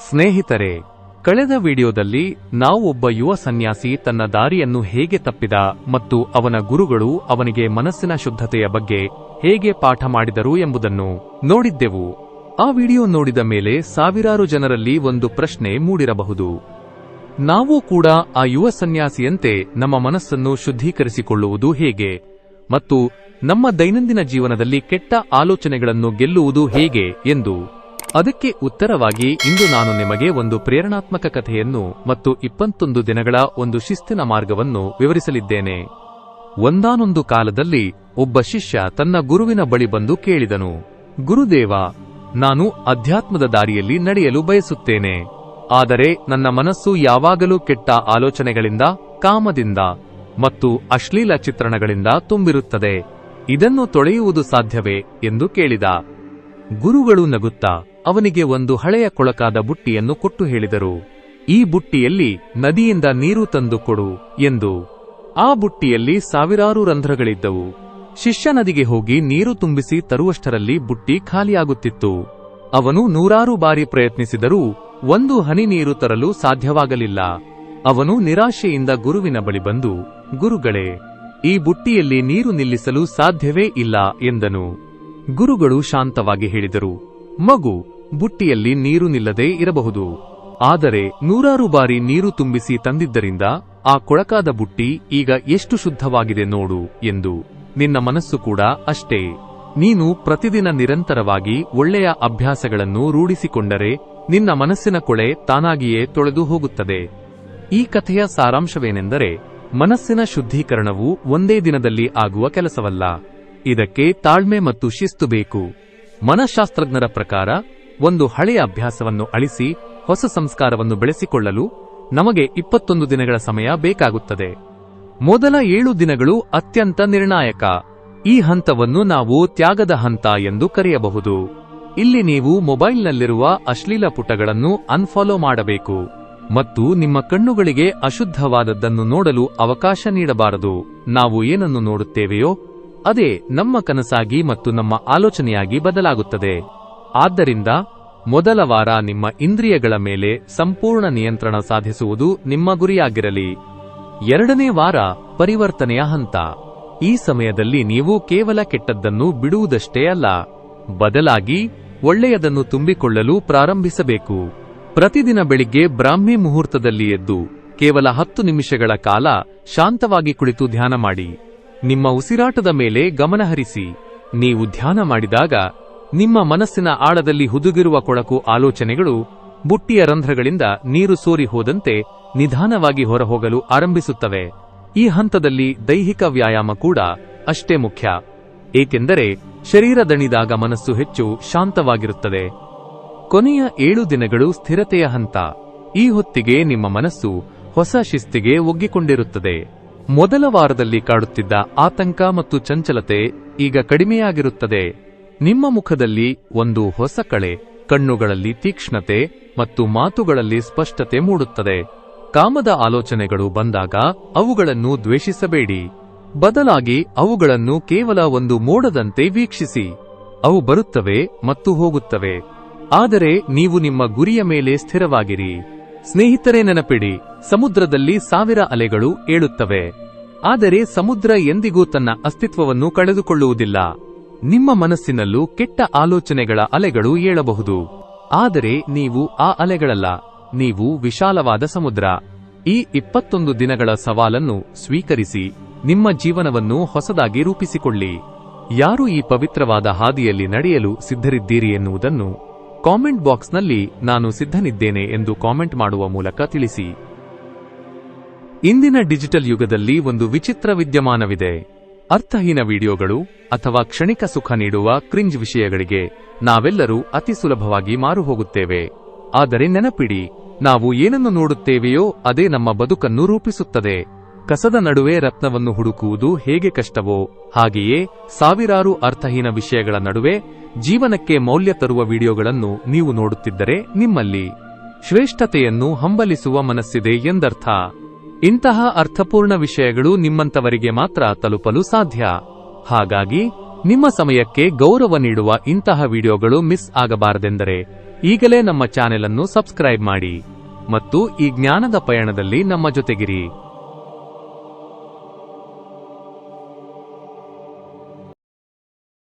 ಸ್ನೇಹಿತರೆ, ಕಳೆದ ವಿಡಿಯೋದಲ್ಲಿ ನಾವು ಒಬ್ಬ ಯುವ ಸನ್ಯಾಸಿ ತನ್ನ ದಾರಿಯನ್ನು ಹೇಗೆ ತಪ್ಪಿದ ಮತ್ತು ಅವನ ಗುರುಗಳು ಅವನಿಗೆ ಮನಸ್ಸಿನ ಶುದ್ಧತೆಯ ಬಗ್ಗೆ ಹೇಗೆ ಪಾಠ ಮಾಡಿದರು ಎಂಬುದನ್ನು ನೋಡಿದ್ದೆವು. ಆ ವಿಡಿಯೋ ನೋಡಿದ ಮೇಲೆ ಸಾವಿರಾರು ಜನರಲ್ಲಿ ಒಂದು ಪ್ರಶ್ನೆ ಮೂಡಿರಬಹುದು. ನಾವು ಕೂಡ ಆ ಯುವ ಸನ್ಯಾಸಿಯಂತೆ ನಮ್ಮ ಮನಸ್ಸನ್ನು ಶುದ್ಧೀಕರಿಸಿಕೊಳ್ಳುವುದು ಹೇಗೆ ಮತ್ತು ನಮ್ಮ ದೈನಂದಿನ ಜೀವನದಲ್ಲಿ ಕೆಟ್ಟ ಆಲೋಚನೆಗಳನ್ನು ಗೆಲ್ಲುವುದು ಹೇಗೆ ಎಂದು. ಅದಕ್ಕೆ ಉತ್ತರವಾಗಿ ಇಂದು ನಾನು ನಿಮಗೆ ಒಂದು ಪ್ರೇರಣಾತ್ಮಕ ಕಥೆಯನ್ನು ಮತ್ತು 21 ದಿನಗಳ ಒಂದು ಶಿಸ್ತಿನ ಮಾರ್ಗವನ್ನು ವಿವರಿಸಲಿದ್ದೇನೆ. ಒಂದಾನೊಂದು ಕಾಲದಲ್ಲಿ ಒಬ್ಬ ಶಿಷ್ಯ ತನ್ನ ಗುರುವಿನ ಬಳಿ ಬಂದು ಕೇಳಿದನು, ಗುರುದೇವ, ನಾನು ಅಧ್ಯಾತ್ಮದ ದಾರಿಯಲ್ಲಿ ನಡೆಯಲು ಬಯಸುತ್ತೇನೆ. ಆದರೆ ನನ್ನ ಮನಸ್ಸು ಯಾವಾಗಲೂ ಕೆಟ್ಟ ಆಲೋಚನೆಗಳಿಂದ, ಕಾಮದಿಂದ ಮತ್ತು ಅಶ್ಲೀಲ ಚಿತ್ರಣಗಳಿಂದ ತುಂಬಿರುತ್ತದೆ. ಇದನ್ನು ತೊಳೆಯುವುದು ಸಾಧ್ಯವೇ ಎಂದು ಕೇಳಿದ. ಗುರುಗಳು ನಗುತ್ತಾ ಅವನಿಗೆ ಒಂದು ಹಳೆಯ ಕೊಳಕಾದ ಬುಟ್ಟಿಯನ್ನು ಕೊಟ್ಟು ಹೇಳಿದರು, ಈ ಬುಟ್ಟಿಯಲ್ಲಿ ನದಿಯಿಂದ ನೀರು ತಂದು ಕೊಡು ಎಂದು. ಆ ಬುಟ್ಟಿಯಲ್ಲಿ ಸಾವಿರಾರು ರಂಧ್ರಗಳಿದ್ದವು. ಶಿಷ್ಯ ನದಿಗೆ ಹೋಗಿ ನೀರು ತುಂಬಿಸಿ ತರುವಷ್ಟರಲ್ಲಿ ಬುಟ್ಟಿ ಖಾಲಿಯಾಗುತ್ತಿತ್ತು. ಅವನು ನೂರಾರು ಬಾರಿ ಪ್ರಯತ್ನಿಸಿದರೂ ಒಂದು ಹನಿ ನೀರು ತರಲು ಸಾಧ್ಯವಾಗಲಿಲ್ಲ. ಅವನು ನಿರಾಶೆಯಿಂದ ಗುರುವಿನ ಬಳಿ ಬಂದು, ಗುರುಗಳೇ, ಈ ಬುಟ್ಟಿಯಲ್ಲಿ ನೀರು ನಿಲ್ಲಿಸಲು ಸಾಧ್ಯವೇ ಇಲ್ಲ ಎಂದನು. ಗುರುಗಳು ಶಾಂತವಾಗಿ ಹೇಳಿದರು, ಮಗು, ಬುಟ್ಟಿಯಲ್ಲಿ ನೀರು ನಿಲ್ಲದೇ ಇರಬಹುದು. ಆದರೆ ನೂರಾರು ಬಾರಿ ನೀರು ತುಂಬಿಸಿ ತಂದಿದ್ದರಿಂದ ಆ ಕೊಳಕಾದ ಬುಟ್ಟಿ ಈಗ ಎಷ್ಟು ಶುದ್ಧವಾಗಿದೆ ನೋಡು ಎಂದು. ನಿನ್ನ ಮನಸ್ಸು ಕೂಡ ಅಷ್ಟೇ. ನೀನು ಪ್ರತಿದಿನ ನಿರಂತರವಾಗಿ ಒಳ್ಳೆಯ ಅಭ್ಯಾಸಗಳನ್ನು ರೂಢಿಸಿಕೊಂಡರೆ ನಿನ್ನ ಮನಸ್ಸಿನ ಕೊಳೆ ತಾನಾಗಿಯೇ ತೊಳೆದು ಹೋಗುತ್ತದೆ. ಈ ಕಥೆಯ ಸಾರಾಂಶವೇನೆಂದರೆ, ಮನಸ್ಸಿನ ಶುದ್ಧೀಕರಣವು ಒಂದೇ ದಿನದಲ್ಲಿ ಆಗುವ ಕೆಲಸವಲ್ಲ. ಇದಕ್ಕೆ ತಾಳ್ಮೆ ಮತ್ತು ಶಿಸ್ತು ಬೇಕು. ಮನಃಶಾಸ್ತ್ರಜ್ಞರ ಪ್ರಕಾರ ಒಂದು ಹಳೆಯ ಅಭ್ಯಾಸವನ್ನು ಅಳಿಸಿ ಹೊಸ ಸಂಸ್ಕಾರವನ್ನು ಬೆಳೆಸಿಕೊಳ್ಳಲು ನಮಗೆ 21 ದಿನಗಳ ಸಮಯ ಬೇಕಾಗುತ್ತದೆ. ಮೊದಲ 7 ದಿನಗಳು ಅತ್ಯಂತ ನಿರ್ಣಾಯಕ. ಈ ಹಂತವನ್ನು ನಾವು ತ್ಯಾಗದ ಹಂತ ಎಂದು ಕರೆಯಬಹುದು. ಇಲ್ಲಿ ನೀವು ಮೊಬೈಲ್ನಲ್ಲಿರುವ ಅಶ್ಲೀಲ ಪುಟಗಳನ್ನು ಅನ್ಫಾಲೋ ಮಾಡಬೇಕು ಮತ್ತು ನಿಮ್ಮ ಕಣ್ಣುಗಳಿಗೆ ಅಶುದ್ಧವಾದದ್ದನ್ನು ನೋಡಲು ಅವಕಾಶ ನೀಡಬಾರದು. ನಾವು ಏನನ್ನು ನೋಡುತ್ತೇವೆಯೋ ಅದೇ ನಮ್ಮ ಕನಸಾಗಿ ಮತ್ತು ನಮ್ಮ ಆಲೋಚನೆಯಾಗಿ ಬದಲಾಗುತ್ತದೆ. ಆದ್ದರಿಂದ ಮೊದಲ ವಾರ ನಿಮ್ಮ ಇಂದ್ರಿಯಗಳ ಮೇಲೆ ಸಂಪೂರ್ಣ ನಿಯಂತ್ರಣ ಸಾಧಿಸುವುದು ನಿಮ್ಮ ಗುರಿಯಾಗಿರಲಿ. 2ನೇ ವಾರ ಪರಿವರ್ತನೆಯ ಹಂತ. ಈ ಸಮಯದಲ್ಲಿ ನೀವು ಕೇವಲ ಕೆಟ್ಟದ್ದನ್ನು ಬಿಡುವುದಷ್ಟೇ ಅಲ್ಲ, ಬದಲಾಗಿ ಒಳ್ಳೆಯದನ್ನು ತುಂಬಿಕೊಳ್ಳಲು ಪ್ರಾರಂಭಿಸಬೇಕು. ಪ್ರತಿದಿನ ಬೆಳಿಗ್ಗೆ ಬ್ರಾಹ್ಮಿ ಮುಹೂರ್ತದಲ್ಲಿ ಎದ್ದು ಕೇವಲ 10 ನಿಮಿಷಗಳ ಕಾಲ ಶಾಂತವಾಗಿ ಕುಳಿತು ಧ್ಯಾನ ಮಾಡಿ. ನಿಮ್ಮ ಉಸಿರಾಟದ ಮೇಲೆ ಗಮನಹರಿಸಿ. ನೀವು ಧ್ಯಾನ ಮಾಡಿದಾಗ ನಿಮ್ಮ ಮನಸ್ಸಿನ ಆಳದಲ್ಲಿ ಹುದುಗಿರುವ ಕೊಳಕು ಆಲೋಚನೆಗಳು ಬುಟ್ಟಿಯ ರಂಧ್ರಗಳಿಂದ ನೀರು ಸೋರಿ ಹೋದಂತೆ ನಿಧಾನವಾಗಿ ಹೊರಹೋಗಲು ಆರಂಭಿಸುತ್ತವೆ. ಈ ಹಂತದಲ್ಲಿ ದೈಹಿಕ ವ್ಯಾಯಾಮ ಕೂಡ ಅಷ್ಟೇ ಮುಖ್ಯ, ಏಕೆಂದರೆ ಶರೀರ ದಣಿದಾಗ ಮನಸ್ಸು ಹೆಚ್ಚು ಶಾಂತವಾಗಿರುತ್ತದೆ. ಕೊನೆಯ 7 ದಿನಗಳು ಸ್ಥಿರತೆಯ ಹಂತ. ಈ ಹೊತ್ತಿಗೆ ನಿಮ್ಮ ಮನಸ್ಸು ಹೊಸ ಶಿಸ್ತಿಗೆ ಒಗ್ಗಿಕೊಂಡಿರುತ್ತದೆ. ಮೊದಲ ವಾರದಲ್ಲಿ ಕಾಡುತ್ತಿದ್ದ ಆತಂಕ ಮತ್ತು ಚಂಚಲತೆ ಈಗ ಕಡಿಮೆಯಾಗಿರುತ್ತದೆ. ನಿಮ್ಮ ಮುಖದಲ್ಲಿ ಒಂದು ಹೊಸ ಕಳೆ, ಕಣ್ಣುಗಳಲ್ಲಿ ತೀಕ್ಷ್ಣತೆ ಮತ್ತು ಮಾತುಗಳಲ್ಲಿ ಸ್ಪಷ್ಟತೆ ಮೂಡುತ್ತದೆ. ಕಾಮದ ಆಲೋಚನೆಗಳು ಬಂದಾಗ ಅವುಗಳನ್ನು ದ್ವೇಷಿಸಬೇಡಿ. ಬದಲಾಗಿ ಅವುಗಳನ್ನು ಕೇವಲ ಒಂದು ಮೋಡದಂತೆ ವೀಕ್ಷಿಸಿ. ಅವು ಬರುತ್ತವೆ ಮತ್ತು ಹೋಗುತ್ತವೆ, ಆದರೆ ನೀವು ನಿಮ್ಮ ಗುರಿಯ ಮೇಲೆ ಸ್ಥಿರವಾಗಿರಿ. ಸ್ನೇಹಿತರೆ, ನೆನಪಿಡಿ, ಸಮುದ್ರದಲ್ಲಿ 1000 ಅಲೆಗಳು ಏಳುತ್ತವೆ, ಆದರೆ ಸಮುದ್ರ ಎಂದಿಗೂ ತನ್ನ ಅಸ್ತಿತ್ವವನ್ನು ಕಳೆದುಕೊಳ್ಳುವುದಿಲ್ಲ. ನಿಮ್ಮ ಮನಸ್ಸಿನಲ್ಲೂ ಕೆಟ್ಟ ಆಲೋಚನೆಗಳ ಅಲೆಗಳು ಏಳಬಹುದು, ಆದರೆ ನೀವು ಆ ಅಲೆಗಳಲ್ಲ, ನೀವು ವಿಶಾಲವಾದ ಸಮುದ್ರ. ಈ 21 ದಿನಗಳ ಸವಾಲನ್ನು ಸ್ವೀಕರಿಸಿ ನಿಮ್ಮ ಜೀವನವನ್ನು ಹೊಸದಾಗಿ ರೂಪಿಸಿಕೊಳ್ಳಿ. ಯಾರು ಈ ಪವಿತ್ರವಾದ ಹಾದಿಯಲ್ಲಿ ನಡೆಯಲು ಸಿದ್ಧರಿದ್ದೀರಿ ಎನ್ನುವುದನ್ನು ಕಾಮೆಂಟ್ ಬಾಕ್ಸ್ನಲ್ಲಿ ನಾನು ಸಿದ್ಧನಿದ್ದೇನೆ ಎಂದು ಕಾಮೆಂಟ್ ಮಾಡುವ ಮೂಲಕ ತಿಳಿಸಿ. ಇಂದಿನ ಡಿಜಿಟಲ್ ಯುಗದಲ್ಲಿ ಒಂದು ವಿಚಿತ್ರ ವಿದ್ಯಮಾನವಿದೆ. ಅರ್ಥಹೀನ ವಿಡಿಯೋಗಳು ಅಥವಾ ಕ್ಷಣಿಕ ಸುಖ ನೀಡುವ ಕ್ರಿಂಜ್ ವಿಷಯಗಳಿಗೆ ನಾವೆಲ್ಲರೂ ಅತಿ ಸುಲಭವಾಗಿ ಮಾರು ಹೋಗುತ್ತೇವೆ. ಆದರೆ ನೆನಪಿಡಿ, ನಾವು ಏನನ್ನು ನೋಡುತ್ತೇವೆಯೋ ಅದೇ ನಮ್ಮ ಬದುಕನ್ನು ರೂಪಿಸುತ್ತದೆ. ಕಸದ ನಡುವೆ ರತ್ನವನ್ನು ಹುಡುಕುವುದು ಹೇಗೆ ಕಷ್ಟವೋ ಹಾಗೆಯೇ ಸಾವಿರಾರು ಅರ್ಥಹೀನ ವಿಷಯಗಳ ನಡುವೆ ಜೀವನಕ್ಕೆ ಮೌಲ್ಯ ತರುವ ವಿಡಿಯೋಗಳನ್ನು ನೀವು ನೋಡುತ್ತಿದ್ದರೆ ನಿಮ್ಮಲ್ಲಿ ಶ್ರೇಷ್ಠತೆಯನ್ನು ಹಂಬಲಿಸುವ ಮನಸ್ಸಿದೆ ಎಂದರ್ಥ. ಇಂತಹ ಅರ್ಥಪೂರ್ಣ ವಿಷಯಗಳು ನಿಮ್ಮಂತವರಿಗೆ ಮಾತ್ರ ತಲುಪಲು ಸಾಧ್ಯ. ಹಾಗಾಗಿ ನಿಮ್ಮ ಸಮಯಕ್ಕೆ ಗೌರವ ನೀಡುವ ಇಂತಹ ವಿಡಿಯೋಗಳು ಮಿಸ್ ಆಗಬಾರದೆಂದರೆ ಈಗಲೇ ನಮ್ಮ ಚಾನೆಲ್ ಅನ್ನು ಸಬ್ಸ್ಕ್ರೈಬ್ ಮಾಡಿ ಮತ್ತು ಈ ಜ್ಞಾನದ ಪಯಣದಲ್ಲಿ ನಮ್ಮ ಜೊತೆಗಿರಿ.